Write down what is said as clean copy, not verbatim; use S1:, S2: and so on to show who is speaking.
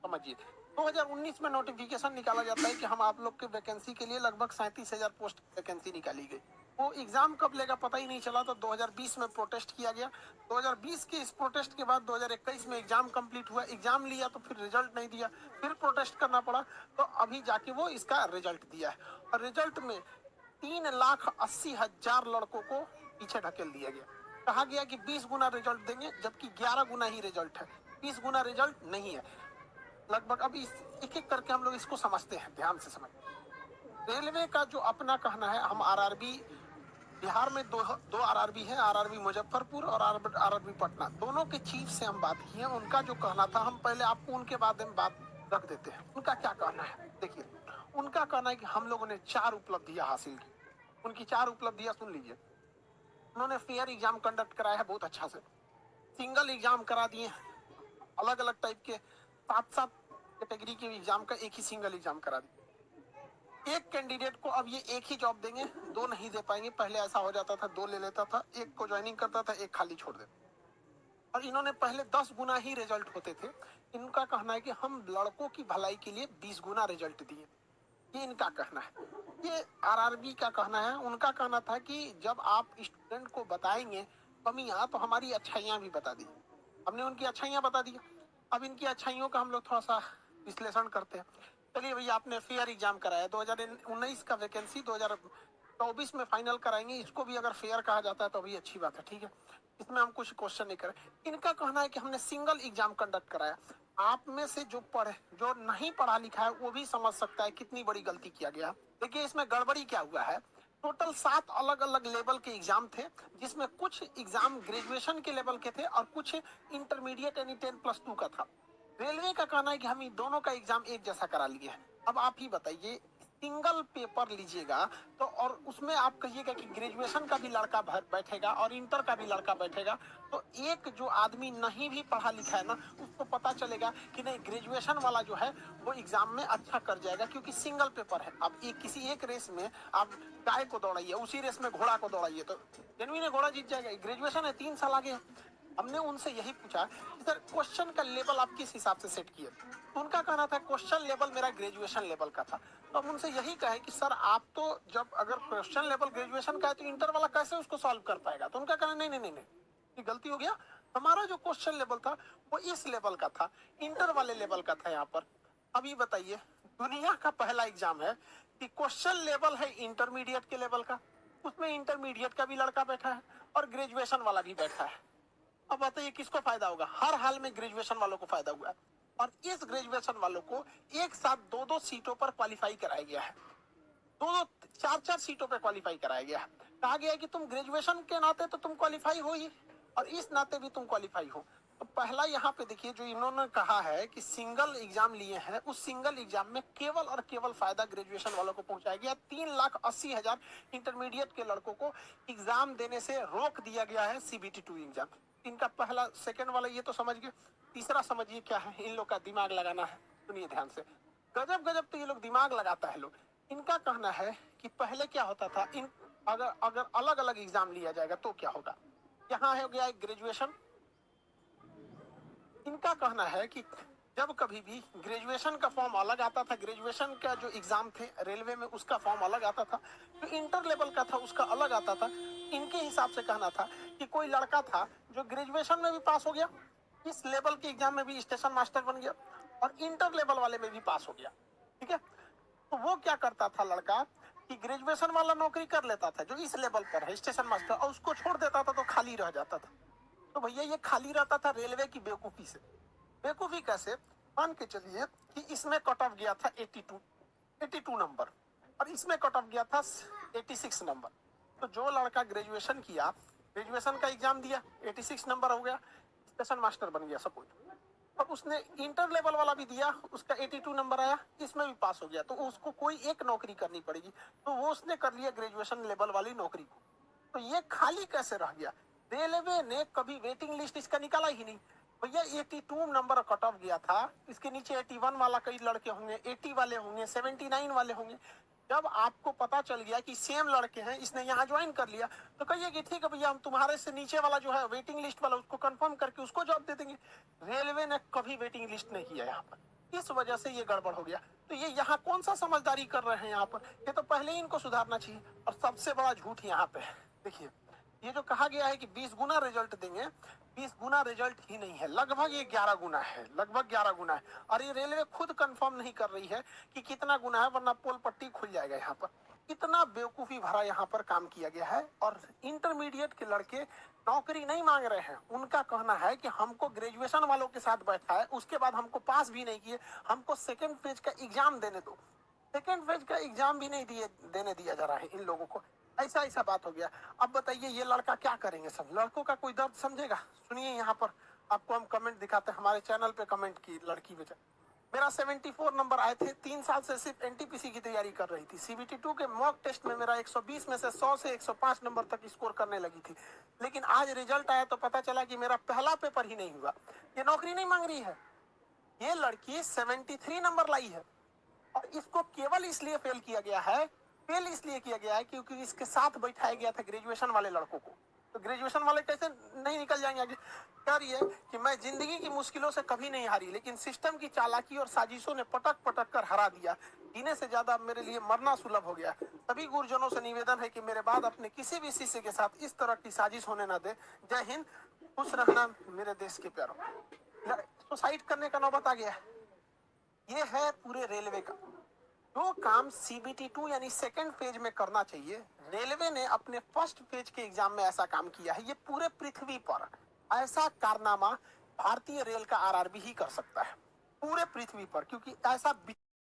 S1: समझिए 2019 में नोटिफिकेशन निकाला जाता है कि हम आप लोग के वैकेंसी के लिए लगभग 37,000 पोस्ट वैकेंसी निकाली गई। वो एग्जाम कब लेगा पता ही नहीं चला, तो 2020 में प्रोटेस्ट किया गया। 2020 के इस प्रोटेस्ट के बाद 2021 में एग्जाम कंप्लीट हुआ, एग्जाम लिया तो फिर रिजल्ट नहीं दिया, फिर प्रोटेस्ट करना पड़ा, तो अभी जाके वो इसका रिजल्ट दिया है। और रिजल्ट में 3,80,000 लड़कों को पीछे ढकेल दिया गया। कहा गया कि 20 गुना रिजल्ट देंगे, जबकि 11 गुना ही रिजल्ट है, 20 गुना रिजल्ट नहीं है लगभग। अब इस एक एक करके हम लोग इसको समझते हैं, ध्यान से समझ। रेलवे का जो अपना कहना है, हम आरआरबी बिहार में दो आरआरबी है, आरआरबी मुजफ्फरपुर और आरआरबी पटना, दोनों के चीफ से हम बात किए। उनका जो कहना था, हम पहले आपको उनके बारे में बात रख देते हैं। उनका क्या कहना है देखिए। उनका कहना है कि हम लोगों ने 4 उपलब्धियां हासिल की। उनकी 4 उपलब्धियां सुन लीजिए। उन्होंने फेयर एग्जाम कंडक्ट कराया है बहुत अच्छा से, सिंगल एग्जाम करा दिए, अलग अलग टाइप के 7-7 कैटेगरी के एग्जाम का एक ही सिंगल एग्जाम करा दिया। एक कैंडिडेट को अब ये एक ही जॉब देंगे, 2 नहीं दे पाएंगे। पहले ऐसा हो जाता था, 2 ले लेता था, एक को ज्वाइनिंग करता था, एक खाली छोड़ देता। और इन्होंने पहले 10 गुना ही रिजल्ट होते थे। इनका कहना है कि हम लड़कों की भलाई के लिए 20 गुना रिजल्ट दिए, ये इनका कहना है। ये आरआरबी का कहना है। उनका कहना था कि जब आप स्टूडेंट को बताएंगे कमियां, तो हमारी अच्छाइयां भी बता दी। हमने उनकी अच्छाइयां बता दी। अब इनकी अच्छाइयों का हम लोग थोड़ा सा विश्लेषण करते हैं। चलिए भैया, आपने फेयर एग्जाम कराया, 2019 का वैकेंसी 2024 में फाइनल कराएंगे। इसको भी अगर फेयर कहा जाता है तो भी अच्छी बात है, ठीक है, इसमें हम कुछ क्वेश्चन नहीं करें। इनका कहना है कि हमने सिंगल एग्जाम कंडक्ट कराया। आप में से जो नहीं पढ़ा लिखा है वो भी समझ सकता है कितनी बड़ी गलती किया गया। देखिए इसमें गड़बड़ी क्या हुआ है। टोटल 7 अलग अलग लेवल के एग्जाम थे, जिसमें कुछ एग्जाम ग्रेजुएशन के लेवल के थे और कुछ इंटरमीडिएट यानी 10+2 का था। रेलवे का कहना है कि हम इन दोनों का एग्जाम एक जैसा करा लिए हैं। अब आप ही बताइए, सिंगल पेपर लीजिएगा तो और उसमें आप कहिएगा कि ग्रेजुएशन का भी लड़का बैठेगा और इंटर का भी लड़का बैठेगा, तो एक जो आदमी नहीं भी पढ़ा लिखा है ना, उसको पता चलेगा कि नहीं, ग्रेजुएशन वाला जो है वो एग्जाम में अच्छा कर जाएगा, क्योंकि सिंगल पेपर है। अब किसी एक रेस में आप गाय को दौड़ाइए, उसी रेस में घोड़ा को दौड़ाइए, तो जेनुइन घोड़ा जीत जाएगा। ग्रेजुएशन है, 3 साल आगे है। हमने उनसे यही पूछा कि सर क्वेश्चन का लेवल आप किस हिसाब से सेट किए, तो उनका कहना था क्वेश्चन लेवल मेरा ग्रेजुएशन लेवल का था। तो हम उनसे यही कहे कि सर आप तो जब अगर क्वेश्चन लेवल ग्रेजुएशन का है तो इंटर वाला कैसे उसको सॉल्व कर पाएगा। तो उनका कहना नहीं नहीं नहीं नहीं, ये गलती हो गया, हमारा जो क्वेश्चन लेवल था वो इस लेवल का था, इंटर वाले लेवल का था यहाँ पर। अभी बताइए, दुनिया का पहला एग्जाम है कि क्वेश्चन लेवल है इंटरमीडिएट के लेवल का, उसमें इंटरमीडिएट का भी लड़का बैठा है और ग्रेजुएशन वाला भी बैठा है। अब बताइए किसको फायदा होगा। हर हाल में ग्रेजुएशन वालों को फायदा हुआ है, और इस ग्रेजुएशन वालों को एक साथ 2-2 सीटों पर क्वालिफाई कराया गया है, 2-2 4-4 सीटों पर क्वालिफाई कराया गया है। कहा गया है कि तुम ग्रेजुएशन के नाते तो तुम क्वालिफाई हो ही, और इस नाते भी तुम क्वालिफाई हो। तो पहला यहाँ पे देखिए, जो इन्होंने कहा है कि सिंगल एग्जाम लिए हैं, उस सिंगल एग्जाम में केवल और केवल फायदा ग्रेजुएशन वालों को पहुंचाया गया। 3,80,000 इंटरमीडिएट के लड़कों को एग्जाम देने से रोक दिया गया है, CBT 2 एग्जाम। इनका पहला, सेकंड वाला ये तो समझ गए। तीसरा समझिए क्या है, इन लोग का दिमाग लगाना है। सुनिए ध्यान से, गजब गजब तो ये लोग दिमाग लगाता है लोग। इनका कहना है कि पहले क्या होता था, अगर अलग अलग एग्जाम लिया जाएगा तो क्या होगा। यहाँ हो गया एक ग्रेजुएशन। इनका कहना है कि जब कभी भी ग्रेजुएशन का फॉर्म अलग आता था, ग्रेजुएशन का जो एग्जाम थे रेलवे में उसका फॉर्म अलग आता था, जो इंटर लेवल का था उसका अलग आता था। इनके हिसाब से कहना था कि कोई लड़का था जो ग्रेजुएशन में भी पास हो गया, इस लेवल के एग्जाम में भी स्टेशन मास्टर बन गया, और इंटर लेवल वाले में भी पास हो गया, ठीक है। तो वो क्या करता था लड़का कि ग्रेजुएशन वाला नौकरी कर लेता था जो इस लेवल पर है स्टेशन मास्टर, और उसको छोड़ देता था तो खाली रह जाता था। तो भैया ये खाली रहता था रेलवे की बेवकूफी से। बेवकूफी कैसे, मान के चलिए कि इसमें कट ऑफ गया था 82 नंबर, और इसमें कट ऑफ गया था 86 नंबर। तो जो लड़का ग्रेजुएशन किया, ग्रेजुएशन का एग्जाम दिया, 86 नंबर हो गया, स्टेशन मास्टर बन गया सपोज। और उसने इंटर लेवल वाला भी दिया, उसका 82 नंबर आया, इसमें भी पास हो गया, तो उसको कोई एक नौकरी करनी पड़ेगी। तो वो उसने कर लिया ग्रेजुएशन लेवल वाली नौकरी को। तो ये खाली कैसे रह गया। रेलवे ने कभी वेटिंग लिस्ट इसका निकाला ही नहीं। भैया 82 नंबर कट ऑफ गया था, इसके नीचे 81 वाला कई लड़के होंगे, 80 वाले होंगे, 79 वाले होंगे। जब आपको पता चल गया कि सेम लड़के हैं, इसने यहाँ ज्वाइन कर लिया, तो कहिए कि ठीक है भैया, हम तुम्हारे से नीचे वाला जो है वेटिंग लिस्ट वाला उसको कंफर्म करके उसको जॉब दे देंगे। रेलवे ने कभी वेटिंग लिस्ट नहीं किया यहाँ पर। इस वजह से ये गड़बड़ हो गया। तो ये यहाँ कौन सा समझदारी कर रहे हैं यहाँ पर, ये तो पहले ही इनको सुधारना चाहिए। और सबसे बड़ा झूठ यहाँ पे है, देखिए ये जो कहा गया है कि 20 गुना रिजल्ट देंगे, 20 गुना रिजल्ट ही नहीं है, लगभग ये 11 गुना है, लगभग 11 गुना है। और ये रेलवे खुद कंफर्म नहीं कर रही है कि कितना गुना है, वरना पोल पट्टी खुल जाएगा यहाँ पर। इतना बेवकूफी भरा यहाँ पर काम किया गया है। और इंटरमीडिएट के लड़के नौकरी नहीं मांग रहे हैं, उनका कहना है कि हमको ग्रेजुएशन वालों के साथ बैठा है, उसके बाद हमको पास भी नहीं किए, हमको सेकेंड फेज का एग्जाम देने दो। सेकेंड फेज का एग्जाम भी नहीं देने दिया जा रहा है इन लोगों को। ऐसा ऐसा बात हो गया। अब बताइए ये लड़का क्या करेंगे, सब लड़कों का कोई दर्द समझेगा? सुनिए यहाँ पर आपको हम कमेंट दिखाते हैं, हमारे चैनल पे कमेंट की लड़की बेटा, मेरा 74 नंबर आए थे, 3 साल से सिर्फ एनटीपीसी की तैयारी कर रही थी। सीबीटी 2 के मॉक टेस्ट में मेरा 120 में से 100 से 105 नंबर तक स्कोर करने लगी थी, लेकिन आज रिजल्ट आया तो पता चला कि मेरा पहला पेपर ही नहीं हुआ। ये नौकरी नहीं मांग रही है, ये लड़की 73 नंबर लाई है और इसको केवल इसलिए फेल किया गया है, फेल इसलिए किया गया है क्योंकि इसके साथ बैठाया गया था ग्रेजुएशन वाले लड़कों को। तो ग्रेजुएशन वाले कैसे नहीं निकल जाएंगे आगे? कह रही है कि मैं जिंदगी की मुश्किलों से कभी नहीं हारी, लेकिन सिस्टम की चालाकी और साजिशों ने पटक पटक कर हरा दिया। जीने से ज्यादा मेरे लिए मरना सुलभ हो गया। सभी गुरुजनों से निवेदन है कि मेरे बाद अपने किसी भी शिष्य के साथ इस तरह की साजिश होने न दे। जय हिंद, खुश रहना मेरे देश के प्यारों। सुसाइड करने का नौबत आ गया है। ये है पूरे रेलवे का जो काम सीबीटी 2 यानी सेकंड फेज में करना चाहिए, रेलवे ने अपने फर्स्ट फेज के एग्जाम में ऐसा काम किया है। ये पूरे पृथ्वी पर ऐसा कारनामा भारतीय रेल का आरआरबी ही कर सकता है, पूरे पृथ्वी पर, क्योंकि ऐसा